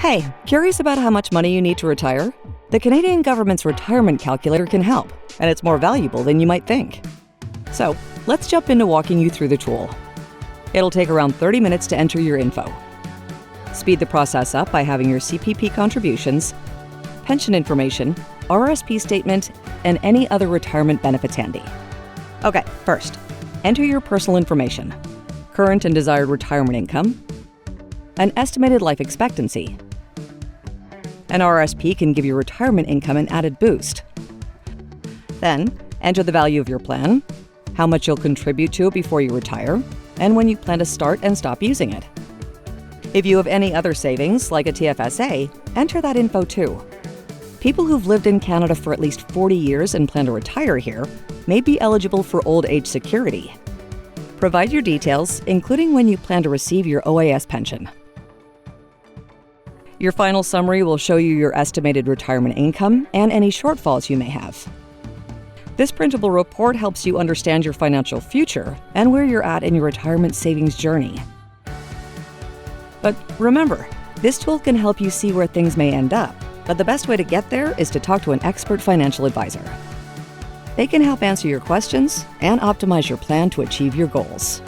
Hey, curious about how much money you need to retire? The Canadian government's retirement calculator can help, and it's more valuable than you might think. So, let's jump into walking you through the tool. It'll take around 30 minutes to enter your info. Speed the process up by having your CPP contributions, pension information, RRSP statement, and any other retirement benefits handy. Okay, first, enter your personal information, current and desired retirement income, an estimated life expectancy. An RRSP can give your retirement income an added boost. Then, enter the value of your plan, how much you'll contribute to it before you retire, and when you plan to start and stop using it. If you have any other savings, like a TFSA, enter that info too. People who've lived in Canada for at least 40 years and plan to retire here may be eligible for old age security. Provide your details, including when you plan to receive your OAS pension. Your final summary will show you your estimated retirement income and any shortfalls you may have. This printable report helps you understand your financial future and where you're at in your retirement savings journey. But remember, this tool can help you see where things may end up, but the best way to get there is to talk to an expert financial advisor. They can help answer your questions and optimize your plan to achieve your goals.